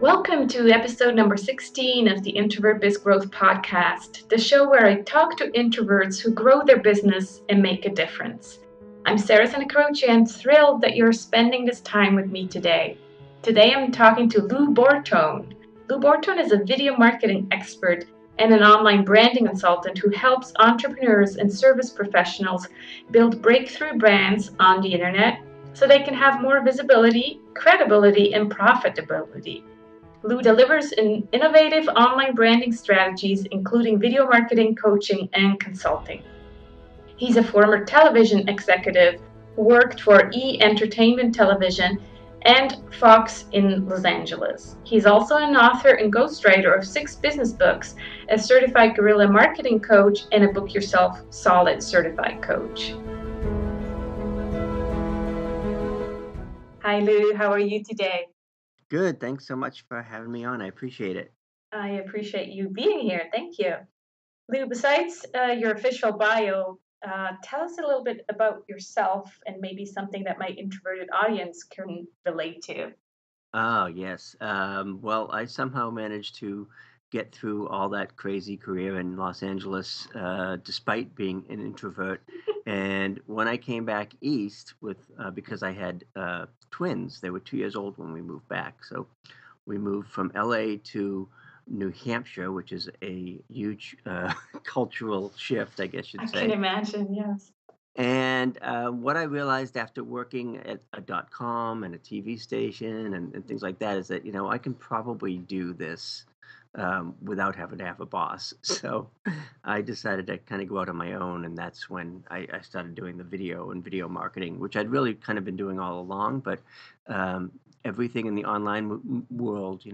Welcome to episode number 16 of the Introvert Biz Growth Podcast, the show where I talk to introverts who grow their business and make a difference. I'm Sarah Senecroce and thrilled that you're spending this time with me today. Today I'm talking to Lou Bortone. Lou Bortone is a video marketing expert and an online branding consultant who helps entrepreneurs and service professionals build breakthrough brands on the internet so they can have more visibility, credibility, and profitability. Lou delivers innovative online branding strategies, including video marketing, coaching, and consulting. He's a former television executive who worked for E! Entertainment Television and Fox in Los Angeles. He's also an author and ghostwriter of 6 business books, a Certified Guerrilla Marketing Coach, and a Book Yourself Solid Certified Coach. Hi, Lou. How are you today? Good. Thanks so much for having me on. I appreciate it. I appreciate you being here. Thank you. Lou, besides your official bio, tell us a little bit about yourself and maybe something that my introverted audience can relate to. Oh, yes. Well, I somehow managed to get through all that crazy career in Los Angeles, despite being an introvert. And when I came back east because I had twins, they were 2 years old when we moved back. So we moved from LA to New Hampshire, which is a huge cultural shift, I guess I you'd can say. imagine, yes. And what I realized after working at a .com and a TV station and things like that is that, I can probably do this without having to have a boss. So I decided to kind of go out on my own. And that's when I started doing the video and video marketing, which I'd really kind of been doing all along. But um, everything in the online world,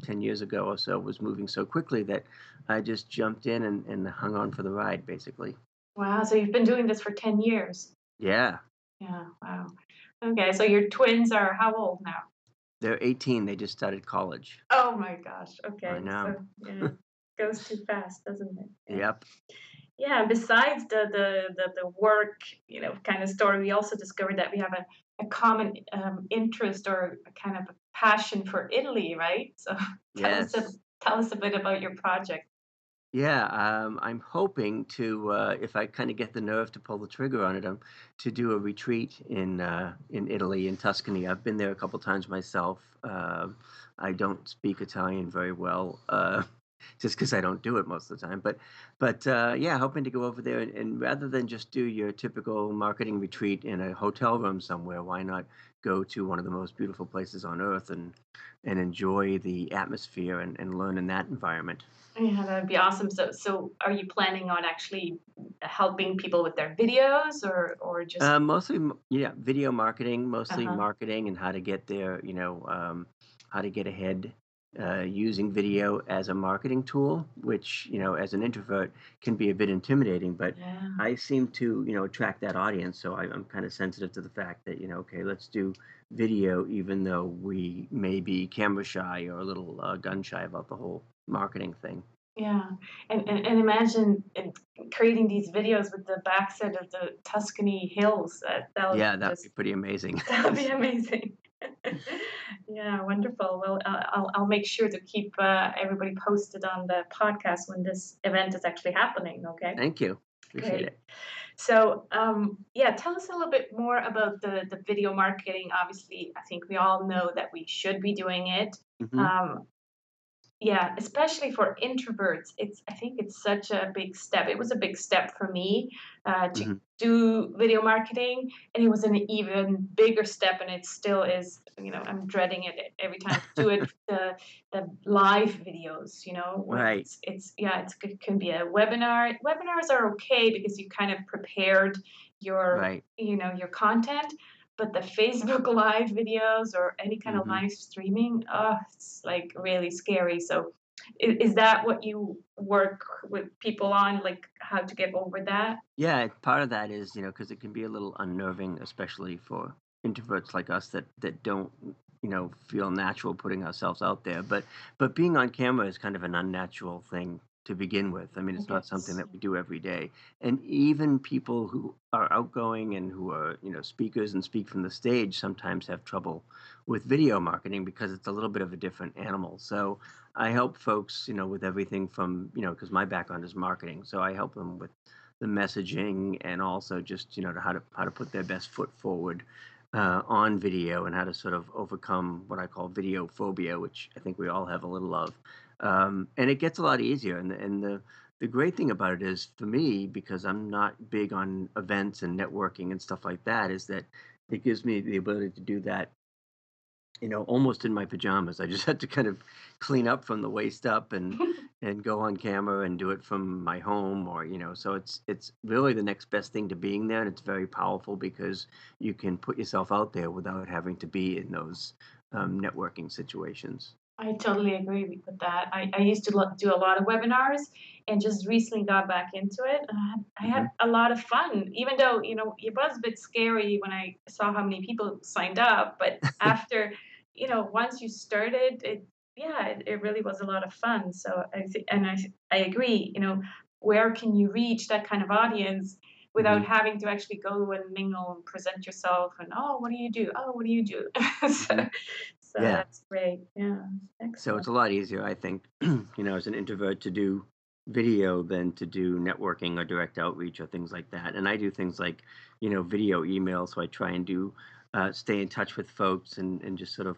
10 years ago or so was moving so quickly that I just jumped in and hung on for the ride, basically. Wow, so you've been doing this for 10 years. Yeah. Yeah, wow. Okay, so your twins are how old now? They're 18, they just started college. Oh my gosh. I Okay, know. so yeah, goes too fast, doesn't it? Yeah. Yep. Yeah, besides the work, kind of story, we also discovered that we have a common interest or a kind of a passion for Italy, right? So tell us a Yes. tell us a bit about your project. Yeah, I'm hoping to, if I kinda get the nerve to pull the trigger on it, to do a retreat in Italy, in Tuscany. I've been there a couple times myself. I don't speak Italian very well, just because I don't do it most of the time, but yeah, hoping to go over there and rather than just do your typical marketing retreat in a hotel room somewhere, why not go to one of the most beautiful places on earth and enjoy the atmosphere and learn in that environment? Yeah, that'd be awesome. So are you planning on actually helping people with their videos or just Mostly, yeah, video marketing, mostly uh-huh. marketing and how to get there, how to get ahead using video as a marketing tool, which, as an introvert can be a bit intimidating, but Yeah. I seem to, attract that audience. So I'm kind of sensitive to the fact that, okay, let's do video, even though we may be camera shy or a little gun shy about the whole marketing thing. Yeah, and imagine creating these videos with the backside of the Tuscany hills. That'll Yeah, that'd be just pretty amazing. that'll be amazing. Yeah, wonderful. Well, I'll make sure to keep everybody posted on the podcast when this event is actually happening. Okay, Thank you. Appreciate great. it. So, yeah, tell us a little bit more about the video marketing. Obviously, I think we all know that we should be doing it. Hmm. Um, yeah, especially for introverts, I think it's such a big step. It was a big step for me to Hmm. do video marketing, and it was an even bigger step, and it still is. I'm dreading it every time to do it. The live videos, when Right. it can be a webinar. Webinars are okay because you kind of prepared Right. your content, but the Facebook Live videos or any kind of Mhm. live streaming, oh, it's like really scary. So, is that what you work with people on, like how to get over that? Yeah, part of that is, because it can be a little unnerving, especially for introverts like us that don't, feel natural putting ourselves out there. But being on camera is kind of an unnatural thing to begin with. I mean, I it's not something guess. that we do every day. And even people who are outgoing and who are, speakers and speak from the stage sometimes have trouble with video marketing because it's a little bit of a different animal. So I help folks, with everything from, because my background is marketing. So I help them with the messaging and also just, how to put their best foot forward on video and how to sort of overcome what I call video phobia, which I think we all have a little of. And it gets a lot easier. And the great thing about it is for me, because I'm not big on events and networking and stuff like that, is that it gives me the ability to do that, almost in my pajamas. I just had to kind of clean up from the waist up and go on camera and do it from my home or, so it's really the next best thing to being there. And it's very powerful because you can put yourself out there without having to be in those networking situations. I totally agree with that. I used to do a lot of webinars and just recently got back into it. And I had Hmm. a lot of fun, even though, it was a bit scary when I saw how many people signed up. But after, once you started, it really was a lot of fun. So I agree, where can you reach that kind of audience Hmm. without having to actually go and mingle and present yourself and, oh, what do you do? Oh, what do you do? Hmm. So Yeah. that's great. Yeah, So it's excellent. a lot easier, I think, as an introvert to do video than to do networking or direct outreach or things like that. And I do things like, video email. So I try and stay in touch with folks and just sort of,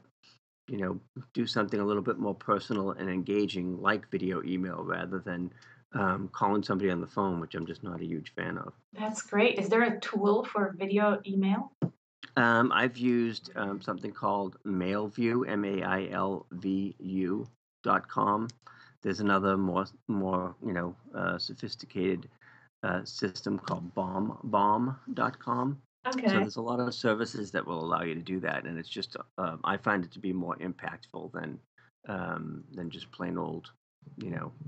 you know, do something a little bit more personal and engaging like video email rather than calling somebody on the phone, which I'm just not a huge fan of. That's great. Is there a tool for video email? I've used something called MailView, MailVU.com. There's another more sophisticated system called BombBomb.com. So Okay. there's a lot of services that will allow you to do that, and it's just I find it to be more impactful than just plain old,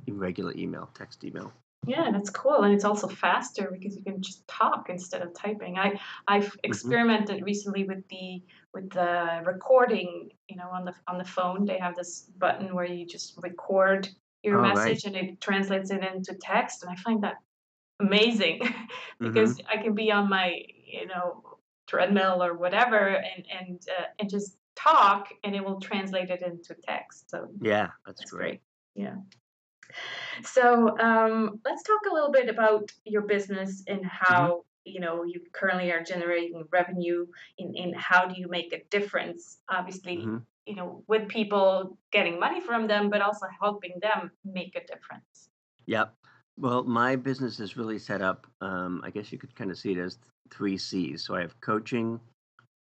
irregular email, text email. Yeah, that's cool, and it's also faster because you can just talk instead of typing. I've Hmm. experimented recently with the recording. On the phone, they have this button where you just record your All right. message and it translates it into text, and I find that amazing Mm-hmm. because I can be on my treadmill or whatever and just talk and it will translate it into text. So Yeah, that's that's great. great. Yeah. So let's talk a little bit about your business and Hmm. how you currently are generating revenue. In how do you make a difference? Obviously, Hmm. with people getting money from them, but also helping them make a difference. Yep. Well, my business is really set up. I guess you could kind of see it as three C's. So I have coaching,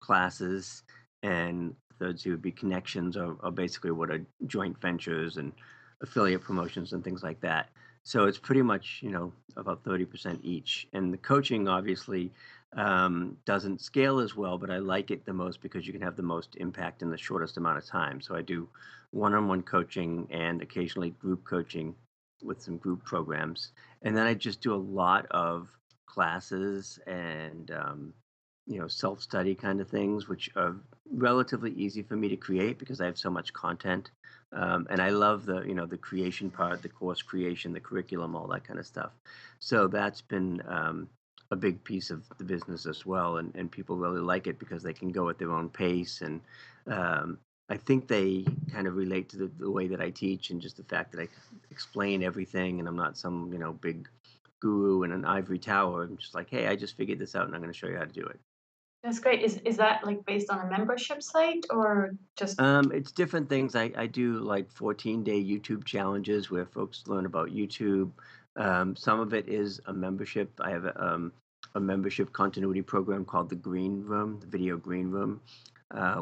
classes, and third C would be connections, or basically what are joint ventures and affiliate promotions and things like that. So it's pretty much, about 30% each. And the coaching obviously doesn't scale as well, but I like it the most because you can have the most impact in the shortest amount of time. So I do one-on-one coaching and occasionally group coaching with some group programs. And then I just do a lot of classes and self-study kind of things, which are relatively easy for me to create because I have so much content. And I love the creation part, the course creation, the curriculum, all that kind of stuff. So that's been a big piece of the business as well. And people really like it because they can go at their own pace. And I think they kind of relate to the way that I teach and just the fact that I explain everything and I'm not some, big guru in an ivory tower. I'm just like, hey, I just figured this out and I'm going to show you how to do it. That's great. Is that like based on a membership site or just It's different things. I do like 14-day YouTube challenges where folks learn about YouTube. Some of it is a membership. I have a membership continuity program called the Green Room, the Video Green Room,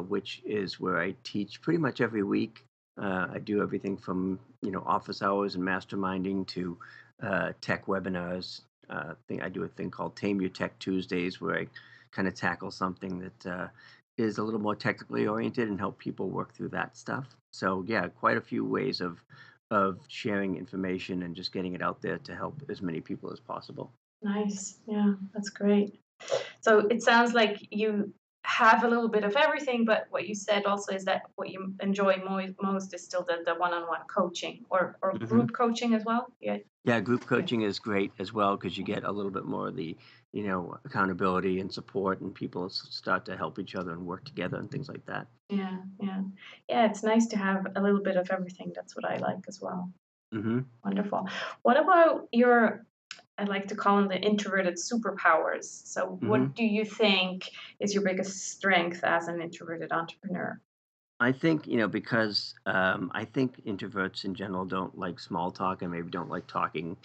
which is where I teach pretty much every week. I do everything from office hours and masterminding to tech webinars. I do a thing called Tame Your Tech Tuesdays where I kind of tackle something that is a little more technically oriented and help people work through that stuff. So yeah, quite a few ways of sharing information and just getting it out there to help as many people as possible. nice? Yeah, that's great. So it sounds like have a little bit of everything, but what you said also is that what you enjoy most is still the one-on-one coaching or Hmm. group coaching as well. Yeah. Yeah, group coaching is great as well because you get a little bit more of the, accountability and support, and people start to help each other and work together and things like that. Yeah, yeah. Yeah, it's nice to have a little bit of everything. That's what I like as well. Hmm. Wonderful. What about your, I like to call them the introverted superpowers. So, Hmm. what do you think is your biggest strength as an introverted entrepreneur? I think, because I think introverts in general don't like small talk and maybe don't like talking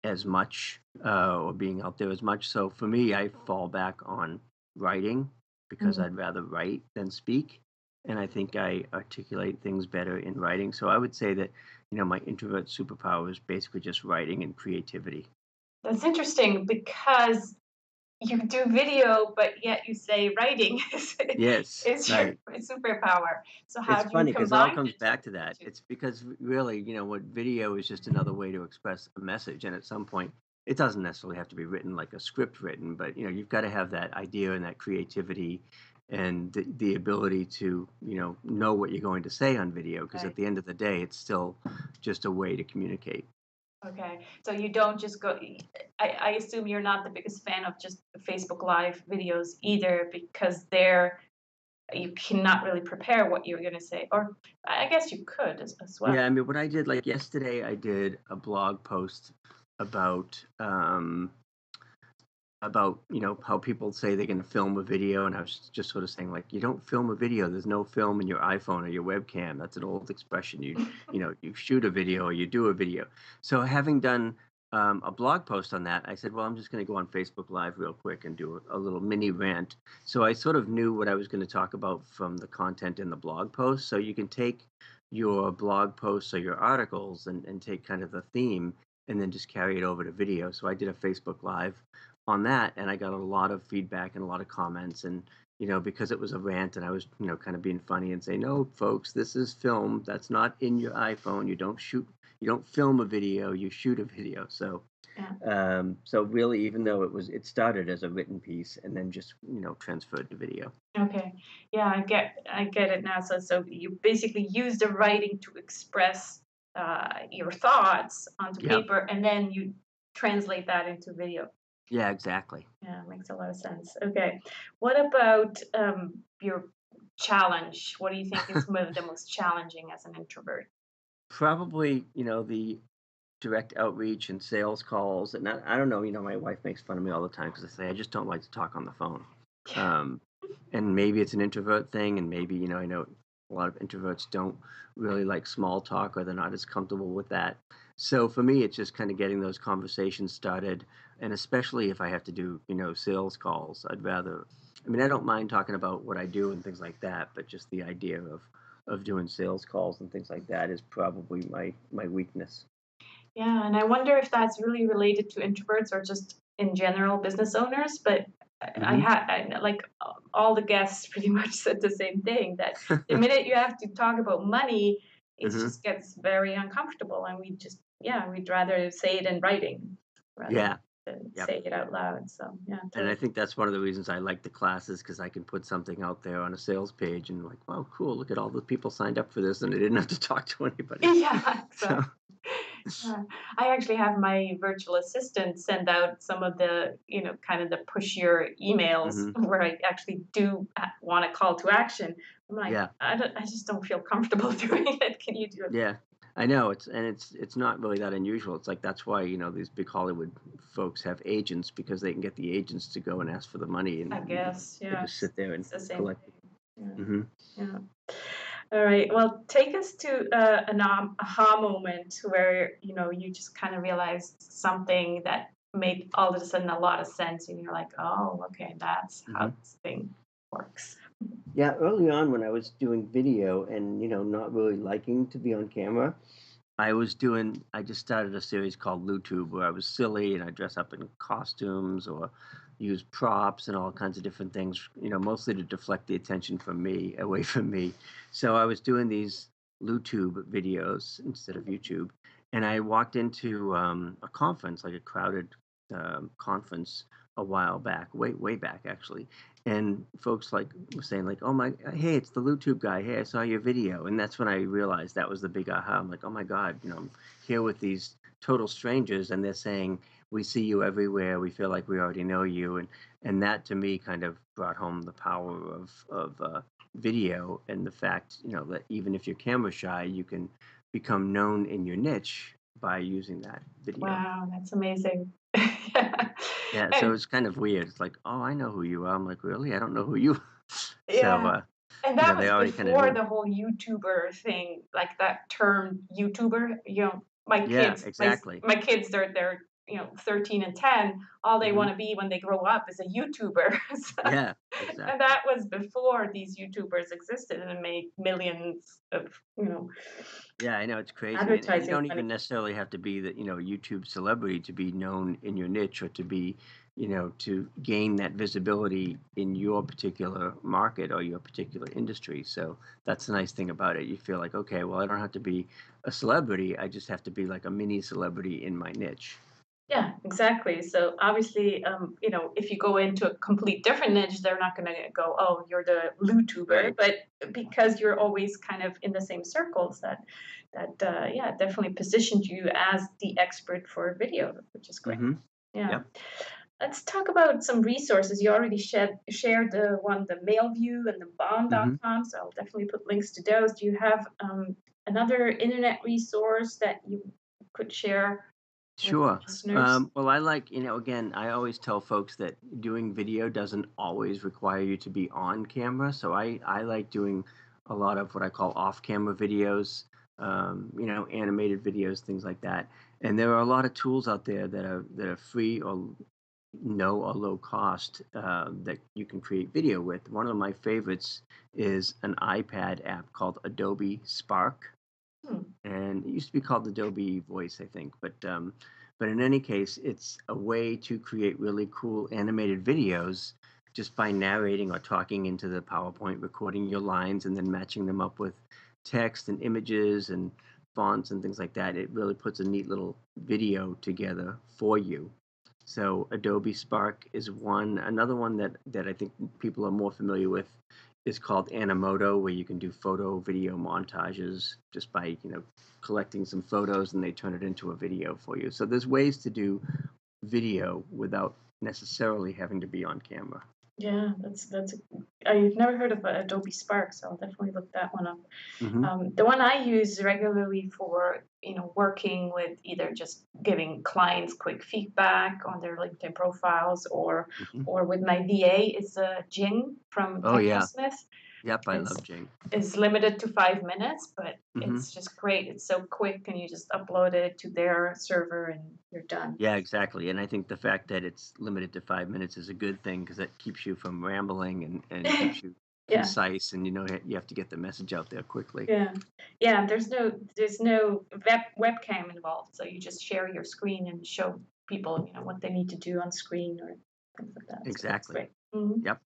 as much or being out there as much. So for me, I fall back on writing because Mm. I'd rather write than speak. And I think I articulate things better in writing. So I would say that, my introvert superpower is basically just writing and creativity. That's interesting because you do video, but yet you say writing Yes, is your right. superpower. So, how It's do you funny because it all combine comes back to the that. two? It's because really, what video is just another way to express a message. And at some point, it doesn't necessarily have to be written like a script written, but you've got to have that idea and that creativity and the ability to, know what you're going to say on video. Because at Right. the end of the day, it's still just a way to communicate. Okay. So you don't just go. I assume you're not the biggest fan of just Facebook Live videos either, because there you cannot really prepare what you're going to say. Or I guess you could as well. Yeah, I mean, what I did, like yesterday, I did a blog post about about how people say they're going to film a video, and I was just sort of saying, like, you don't film a video, there's no film in your iPhone or your webcam. That's an old expression. You shoot a video or you do a video. So having done a blog post on that, I said, well, I'm just going to go on Facebook Live real quick and do a little mini rant. So I sort of knew what I was going to talk about from the content in the blog post. So you can take your blog posts or your articles and take kind of the theme and then just carry it over to video. So I did a Facebook Live on that, and I got a lot of feedback and a lot of comments. And because it was a rant, and I was kind of being funny and saying, no, folks, this is film. That's not in your iPhone. You don't film a video. You shoot a video. So Yeah. so really, even though it started as a written piece and then just transferred to video. Okay. Yeah, I get it now. So you basically use the writing to express your thoughts onto Yep. paper, and then you translate that into video. Yeah, exactly. Yeah, makes a lot of sense. Okay. What about your challenge? What do you think is the most challenging as an introvert? Probably, the direct outreach and sales calls. And I don't know, my wife makes fun of me all the time because I say I just don't like to talk on the phone. Um, and maybe it's an introvert thing, and maybe I know a lot of introverts don't really like small talk, or they're not as comfortable with that. So for me, it's just kind of getting those conversations started, and especially if I have to do sales calls, I'd rather. I mean, I don't mind talking about what I do and things like that, but just the idea of doing sales calls and things like that is probably my weakness. Yeah, and I wonder if that's really related to introverts or just in general business owners. But I Hmm. had like all the guests pretty much said the same thing, that the minute you have to talk about money, it Hmm. just gets very uncomfortable, and we'd rather say it in writing rather Yeah. than Yep. say it out loud. So yeah, And I totally. think that's one of the reasons I like the classes because I can put something out there on a sales page and like, wow, cool, look at all the people signed up for this and I didn't have to talk to anybody. Yeah, So, exactly. Yeah. I actually have my virtual assistant send out some of the, kind of the pushier emails hmm, where I actually do want a call to action. I'm like, yeah, I just don't feel comfortable doing it. Can you do it? yeah. I know it's not really that unusual. It's like that's why these big Hollywood folks have agents because they can get the agents to go and ask for the money I and guess, they yeah, just sit there and it's the same collect it. thing. Yeah, Hmm. yeah. All right. Well, take us to an aha moment where you just kind of realized something that made all of a sudden a lot of sense, and you're like, oh, okay, that's how Hmm. this thing works. Yeah, early on when I was doing video and not really liking to be on camera, I just started a series called LuTube where I was silly and I dress up in costumes or use props and all kinds of different things, mostly to deflect the attention from me, away from me. So I was doing these LuTube videos instead of YouTube. And I walked into a conference, like a crowded conference a while back, way back actually, and folks like were saying like, "Oh my, hey, it's the YouTube guy. Hey, I saw your video," and that's when I realized that was the big aha. I'm like, "Oh my God, I'm here with these total strangers, and they're saying we see you everywhere. We feel like we already know you," and that to me kind of brought home the power of video and the fact, that even if you're camera shy, you can become known in your niche by using that video. Wow, that's amazing. Yeah. Yeah, so And it's kind of weird. It's like, oh, I know who you are. I'm like, really? I don't know who you. So, yeah. And that they was already kind of before knew. the whole YouTuber thing, like that term YouTuber. My Yeah, kids, exactly. my kids, they're 13 and 10. All they Hmm. want to be when they grow up is a YouTuber. So, Yeah, and exactly. that was before these YouTubers existed and made millions of Yeah, I know it's crazy, and you advertising don't money. even necessarily have to be the YouTube celebrity to be known in your niche or to be to gain that visibility in your particular market or your particular industry. So that's the nice thing about it. You feel like, okay, well, I don't have to be a celebrity. I just have to be like a mini celebrity in my niche. Yeah, exactly. So obviously, if you go into a complete different niche, they're not going to go, "Oh, you're the YouTuber," Right. but because you're always kind of in the same circles, yeah, definitely positioned you as the expert for video, which is great. Mm-hmm. Yeah. Yep. Let's talk about some resources. You already shared the MailView and the Mm-hmm. bomb.com, so I'll definitely put links to those. Do you have another internet resource that you could share with Sure. listeners? Well, I like, again, I always tell folks that doing video doesn't always require you to be on camera. So I like doing a lot of what I call off-camera videos, animated videos, things like that. And there are a lot of tools out there that are free or no or low cost that you can create video with. One of my favorites is an iPad app called Adobe Spark, Hmm. and it used to be called Adobe Voice, I think. But in any case, it's a way to create really cool animated videos just by narrating or talking into the PowerPoint, recording your lines, and then matching them up with text and images and fonts and things like that. It really puts a neat little video together for you. So Adobe Spark is one. Another one that I think people are more familiar with is called Animoto, where you can do photo video montages just by collecting some photos and they turn it into a video for you. So there's ways to do video without necessarily having to be on camera. Yeah, I've never heard of Adobe Spark, so I'll definitely look that one up. Hmm. The one I use regularly for working with either just giving clients quick feedback on their LinkedIn profiles Hmm. or with my VA is Jing from Oh yeah, Technosmith. yep, I It's love Jing. is limited to 5 minutes, but Hmm. it's just great. It's so quick, and you just upload it to their server, and you're done. Yeah, exactly. And I think the fact that it's limited to 5 minutes is a good thing because that keeps you from rambling and keeps you Yeah. concise, and you have to get the message out there quickly. Yeah. Yeah, there's no webcam involved, so you just share your screen and show people, what they need to do on screen or things like that. So that's Exactly. great. Mhm. Yep.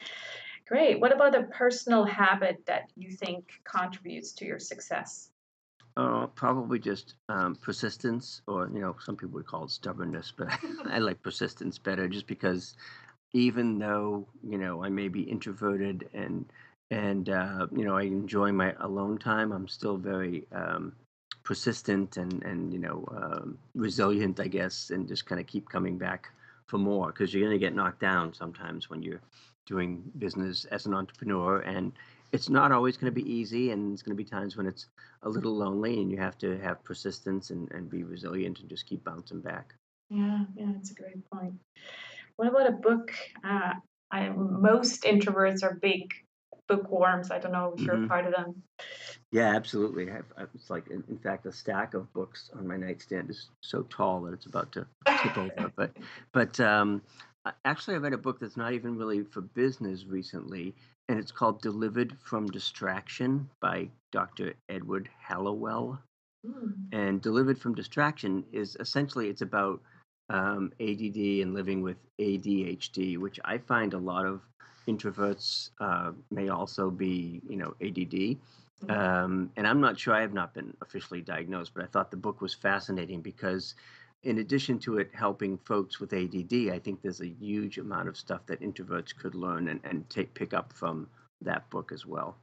Great. What about a personal habit that you think contributes to your success? Probably just persistence, or some people would call it stubbornness, but I like persistence better, just because even though I may be introverted and I enjoy my alone time, I'm still very persistent and resilient, I guess, and just kind of keep coming back for more because you're going to get knocked down sometimes when you're doing business as an entrepreneur, and it's not always going to be easy, and it's going to be times when it's a little lonely, and you have to have persistence and be resilient and just keep bouncing back. Yeah, yeah, that's a great point. What about a book? Most introverts are big bookworms. I don't know if you're a Hmm. part of them. Yeah, absolutely. It's like, in fact, a stack of books on my nightstand is so tall that it's about to tip over. But actually, I read a book that's not even really for business recently, and it's called "Delivered from Distraction" by Dr. Edward Hallowell. Hmm. And "Delivered from Distraction" is essentially it's about ADD and living with ADHD, which I find a lot of introverts may also be, ADD. And I'm not sure, I have not been officially diagnosed, but I thought the book was fascinating because in addition to it helping folks with ADD, I think there's a huge amount of stuff that introverts could learn and pick up from that book as well.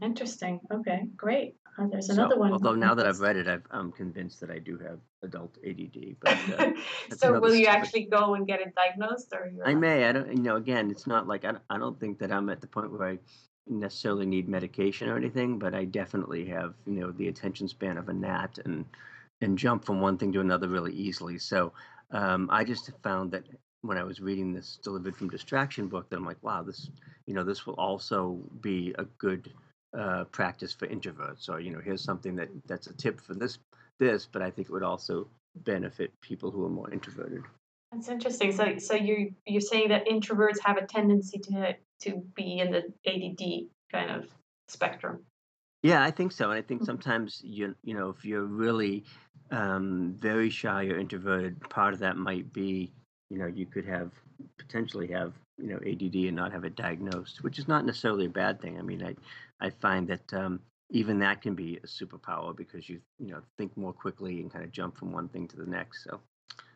Interesting. Okay, great. There's another So, one although on my now that I've list. read it, I'm convinced that I do have adult ADD, but that's So another will you story. actually go and get it diagnosed, or you're I not? may. I don't. Again, it's not like I don't think that I'm at the point where I necessarily need medication or anything, but I definitely have the attention span of a gnat and jump from one thing to another really easily. So I just found that when I was reading this Delivered from Distraction book, that I'm like, wow, this will also be a good practice for introverts. Or here's something that's a tip for this, but I think it would also benefit people who are more introverted. That's interesting. So you're saying that introverts have a tendency to be in the ADD kind of spectrum. Yeah, I think so, and I think Mhm. sometimes if you're really very shy or introverted, part of that might be you could potentially have ADD and not have it diagnosed, which is not necessarily a bad thing. I mean, I find that even that can be a superpower because you think more quickly and kind of jump from one thing to the next.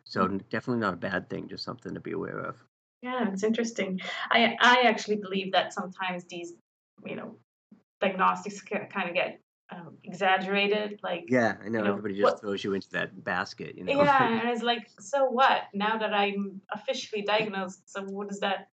So definitely not a bad thing, just something to be aware of. Yeah, it's interesting. I actually believe that sometimes these, you know, diagnostics kind of get exaggerated. Like, Yeah, I know everybody just what? throws you into that basket. Yeah, Like, and it's like, so what? Now that I'm officially diagnosed, so what does that,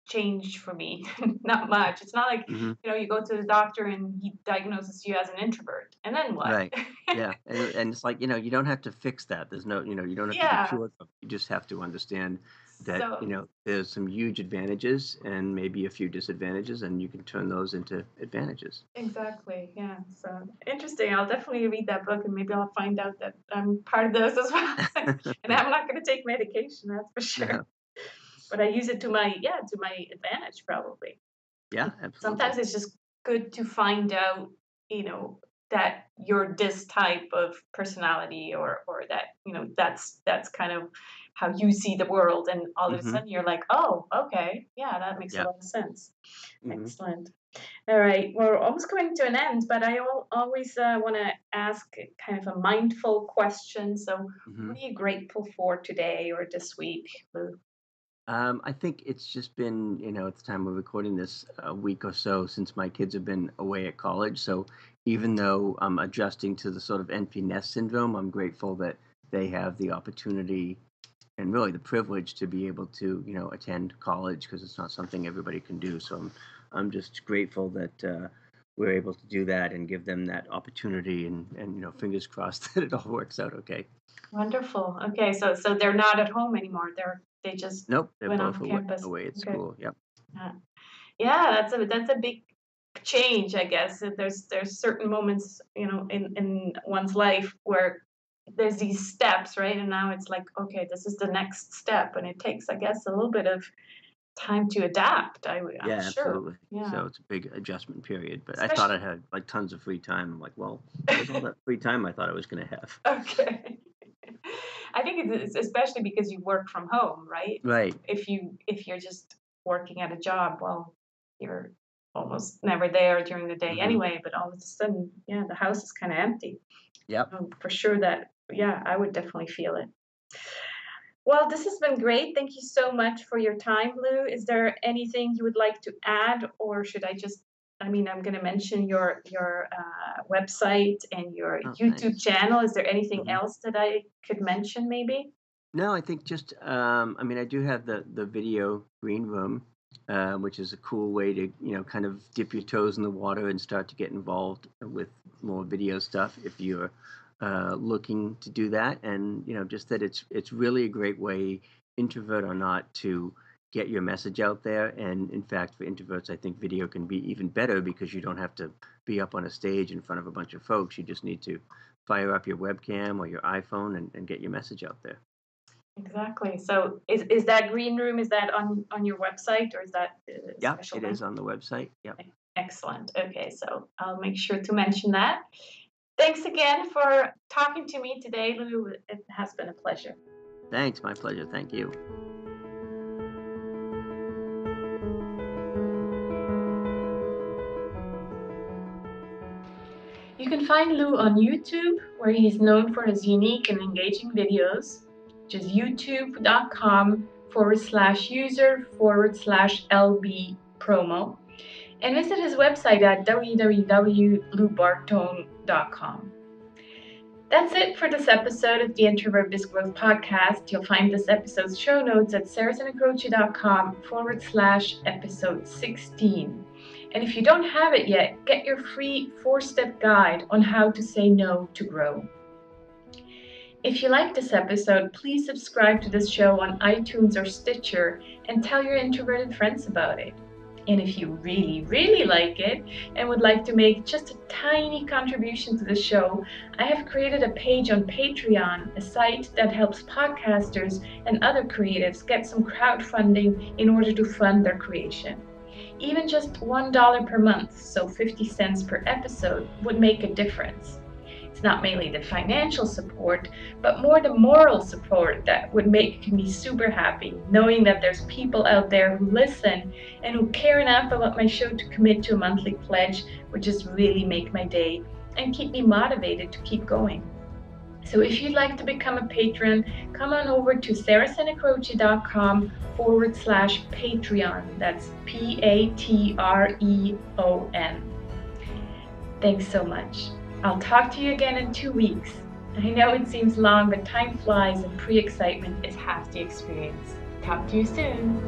change for me? Not much. It's not like, mhm. you go to the doctor and he diagnoses you as an introvert, and then what? Right. Yeah, and it's like, you don't have to fix that. There's no, you don't have to be Yeah. cured of it. You just have to understand that, So there's some huge advantages and maybe a few disadvantages, and you can turn those into advantages. exactly, yeah. So interesting. I'll definitely read that book, and maybe I'll find out that I'm part of those as well. And I'm not going to take medication, that's for sure. No. But I use it to my advantage probably. Yeah, absolutely. Sometimes it's just good to find out, you know, that you're this type of personality, or that, that's kind of how you see the world, and all of a Mhm. sudden you're like, "Oh, okay. Yeah, that makes a Yeah. lot of sense." Mhm. Excellent. All right. We're almost coming to an end, but I always want to ask kind of a mindful question. So, what Mhm. are you grateful for today or this week, Lou? I think it's just been, at the time we're recording this, a week or so since my kids have been away at college. So even though I'm adjusting to the sort of empty nest syndrome, I'm grateful that they have the opportunity and really the privilege to be able to, attend college because it's not something everybody can do. So I'm just grateful that we're able to do that and give them that opportunity and fingers crossed that it all works out okay. Wonderful. Okay, so they're not at home anymore. They just Nope, they're went both off away, campus. away at Okay. school. Yep. Uh, yeah, that's a big change, I guess. There's certain moments, in one's life where there's these steps, right? And now it's like, okay, this is the next step, and it takes, I guess, a little bit of time to adapt. I'm Yeah, sure. absolutely. Yeah. So it's a big adjustment period, but I thought I Especially had like tons of free time. I'm like, well, where's all that free time I thought I was going to have? okay. I think it's especially because you work from home, right? So Right. if you're just working at a job, well, you're almost never there during the day Hmm. anyway. But all of a sudden, yeah, the house is kind of empty. Yep. For sure that, yeah, I would definitely feel it. Well, this has been great. Thank you so much for your time, Lou. Is there anything you would like to add, or should I just? I mean, I'm going to mention your website and your Oh, YouTube thanks. channel. Is there anything Hmm. else that I could mention, maybe? No, I think just, I mean, I do have the video green room, which is a cool way to, kind of dip your toes in the water and start to get involved with more video stuff if you're looking to do that. And, just that it's really a great way, introvert or not, to get your message out there. And in fact, for introverts, I think video can be even better because you don't have to be up on a stage in front of a bunch of folks. You just need to fire up your webcam or your iPhone and get your message out there. Exactly. So is that green room, is that on your website, or is that a Yep, special it is link? on the website. Yep. Excellent. Okay, so I'll make sure to mention that. Thanks again for talking to me today, Lou. It has been a pleasure. Thanks. My pleasure. Thank you. You can find Lou on YouTube where he's known for his unique and engaging videos, which is youtube.com/user/LB promo, and visit his website at www.bortone.com. That's it for this episode of the Introvert Biz Growth Podcast. You'll find this episode's show notes at sarahsanacroce.com/episode 16. And if you don't have it yet, get your free 4-step guide on how to say no to grow. If you like this episode, please subscribe to this show on iTunes or Stitcher and tell your introverted friends about it. And if you really, really like it and would like to make just a tiny contribution to the show, I have created a page on Patreon, a site that helps podcasters and other creatives get some crowdfunding in order to fund their creation. Even just $1 per month, so 50 cents per episode, would make a difference. It's not mainly the financial support, but more the moral support that would make me super happy, knowing that there's people out there who listen and who care enough about my show to commit to a monthly pledge, would just really make my day and keep me motivated to keep going. So if you'd like to become a patron, come on over to sarahsanacroce.com/Patreon. That's Patreon. Thanks so much. I'll talk to you again in 2 weeks. I know it seems long, but time flies and pre-excitement is half the experience. Talk to you soon.